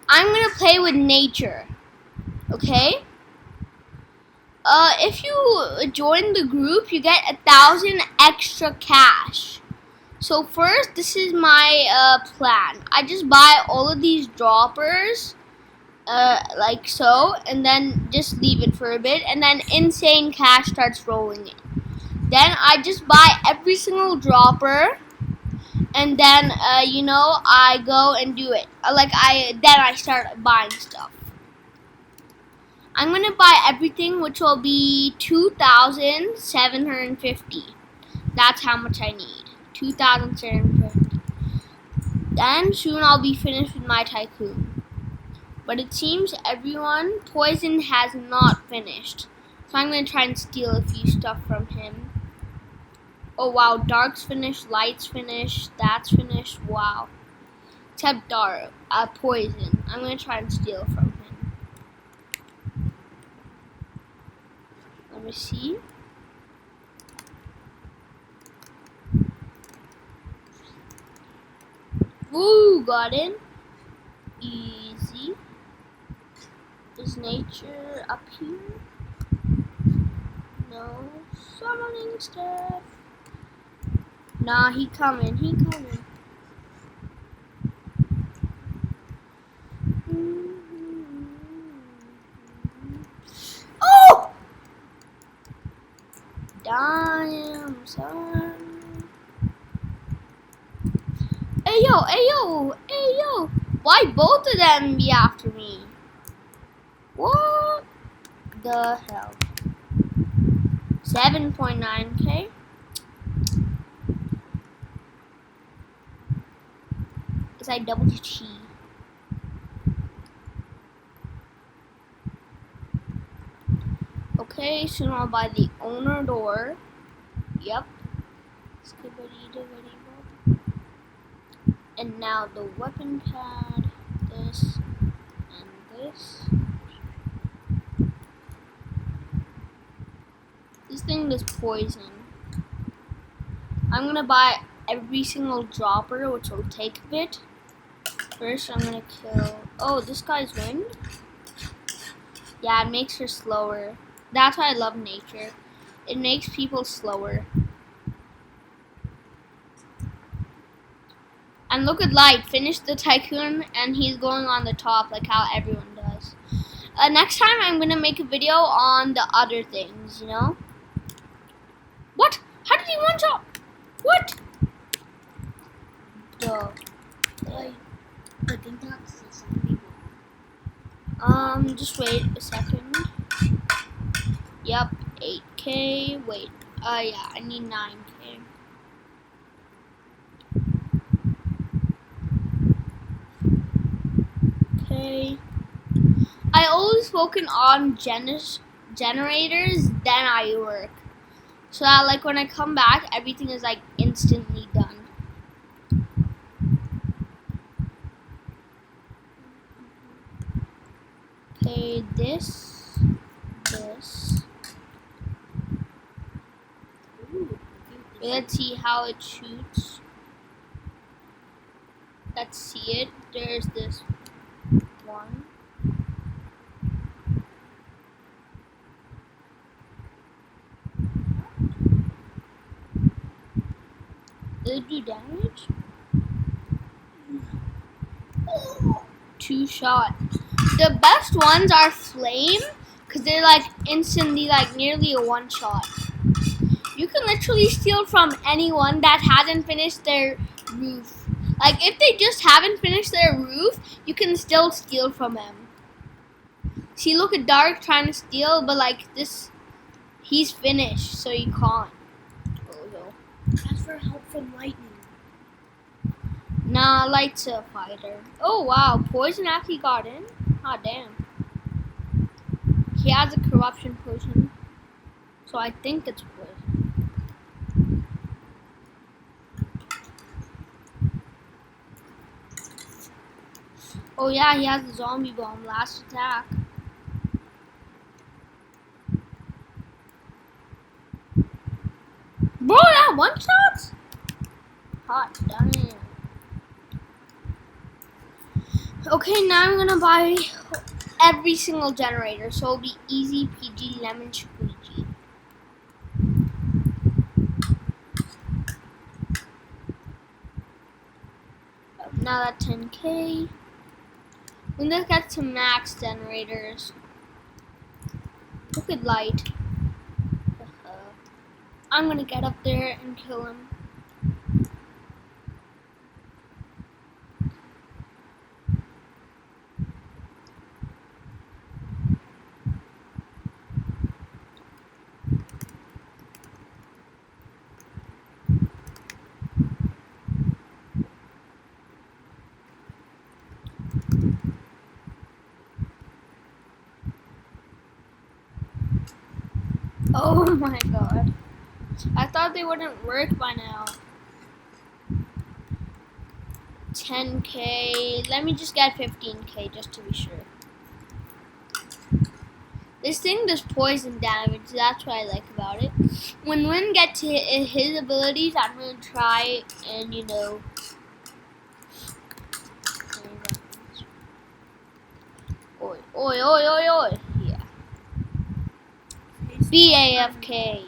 I'm gonna play with nature. Okay? If you join the group, you get 1,000 extra cash. So first, this is my plan. I just buy all of these droppers, like so, and then just leave it for a bit, and then insane cash starts rolling in. Then I just buy every single dropper, and then I go and do it. Then I start buying stuff. I'm gonna buy everything, which will be 2,750. That's how much I need. 2,750. Then soon I'll be finished with my tycoon. But it seems everyone, Poison has not finished. So I'm gonna try and steal a few stuff from him. Oh wow, Dark's finished, Light's finished, that's finished, wow. Except Dark, Poison. I'm gonna try and steal from him. Let me see. Woo, got in. Easy. Is nature up here? No. Summoning stuff. Nah, he coming. Oh! Damn, son. Hey yo. Why both of them be after me? What the hell? 7.9k. Cause I double T. Okay, soon I'll buy the owner door. Yep. And now the weapon pad, this, and this. This thing is poison. I'm gonna buy every single dropper, which will take a bit. First, I'm gonna kill. Oh, this guy's wind? Yeah, it makes her slower. That's why I love nature. It makes people slower. And look at Light, finished the tycoon, and he's going on the top like how everyone does. Next time I'm gonna make a video on the other things, you know? What? How did he one shot? What? Duh. I think that's the zombie one. Just wait a second. Yep, 8k. Wait. Yeah, I need 9k. Okay. I always focus on generators, then I work. So that like when I come back, everything is like instantly done. Okay, this. Ooh, Let's see how it shoots. Let's see it. There's this one. Did it do damage? 2 shot. The best ones are flame, because they're like instantly like nearly a 1 shot. You can literally steal from anyone that hasn't finished their roof. Like if they just haven't finished their roof, you can still steal from them. See, look at Dark trying to steal, but like this, he's finished, so you can't. Ask for help from Lightning. Nah, Light's a fighter. Oh wow, Poison actually got in? Ah damn. He has a corruption potion, so I think it's Poison. Oh yeah, he has a zombie bomb, last attack. Bro, that one shots? Hot damn. Okay, now I'm gonna buy every single generator, so it'll be easy PG lemon squeegee. Now that's 10k. We just got some max generators. Look at light. I'm gonna get up there and kill him. Oh my god. I thought they wouldn't work by now. 10k. Let me just get 15k just to be sure. This thing does poison damage. That's what I like about it. When Win gets his abilities, I'm gonna try and Oi, oi, oi, oi, oi. Yeah. BAFK.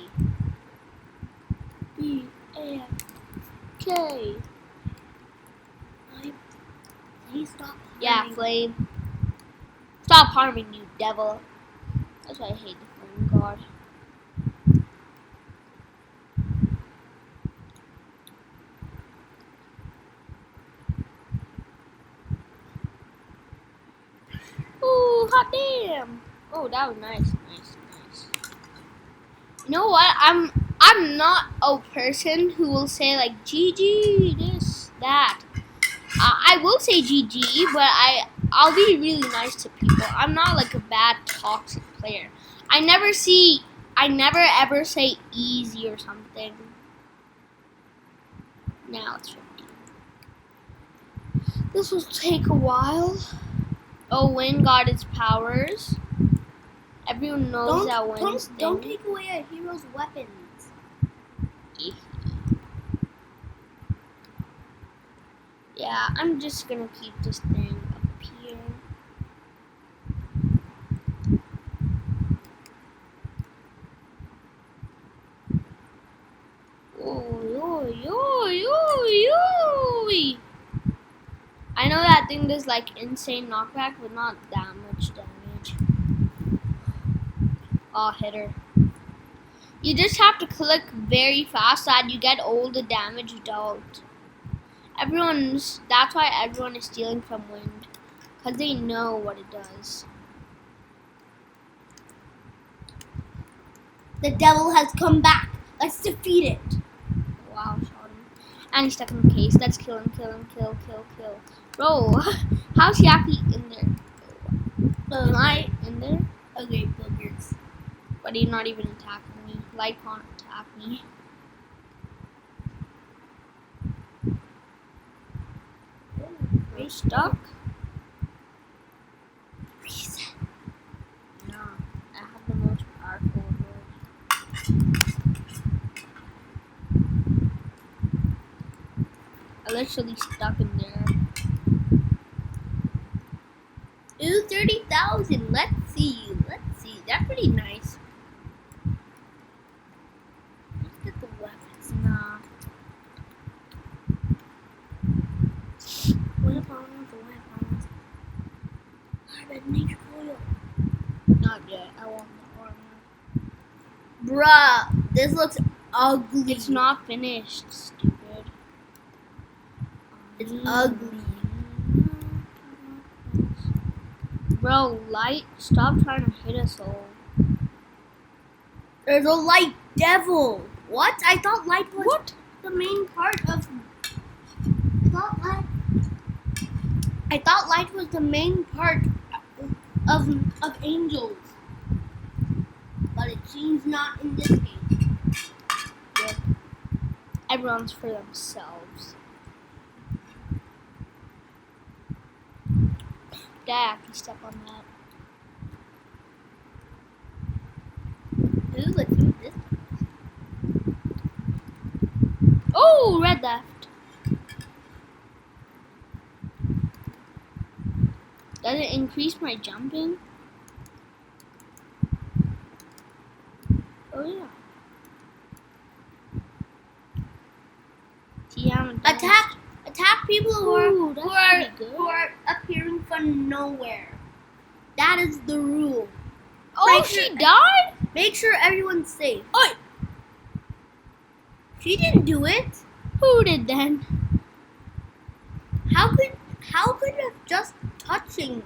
BAFK. Please stop. Yeah, Flame. Stop harming, you devil. That's why I hate the Flame God. Ooh, hot damn. Oh, that was nice. You know what? I'm not a person who will say like GG, this, that. I will say GG, but I'll be really nice to people. I'm not like a bad toxic player. I never ever say easy or something. Now it's 15. This will take a while. Oh, Win got its powers. Everyone knows that Win's Don't take away a hero's weapons. Yeah, I'm just gonna keep this thing up here. I know that thing does like insane knockback, but not that much damage. Oh, hit her. You just have to click very fast so that you get all the damage dealt. That's why everyone is stealing from Wind, because they know what it does. The devil has come back. Let's defeat it. Wow, shot him. And he's stuck in the case. Let's kill him, kill. Bro, how's Yappy in there? Am I in there? Okay, boogers. But he's not even attacking me. Light can't attack me. We're stuck. Reset. No, I have the most powerful ability. I literally stuck in there. Ooh, 30,000. Let's see. That's pretty nice. Let's get the weapons. Nah. Weapons. I read nature coil. Not yet. I want the armor. Bruh, this looks ugly. It's not finished, stupid. It's ugly. Bro, Light, stop trying to hit us all. There's a light devil. What? I thought light was the main part of. I thought light was the main part of angels, but it seems not in this game. Yep. Everyone's for themselves. Dak, you step on that. Ooh, let's do this. Oh, red left. Does it increase my jumping? Oh yeah. See, I'm Attack people who Ooh, that's pretty good. are appearing from nowhere. That is the rule. Oh, Make she sure- died? Make sure everyone's safe. Oi! She didn't do it. Who did then? How could have just touching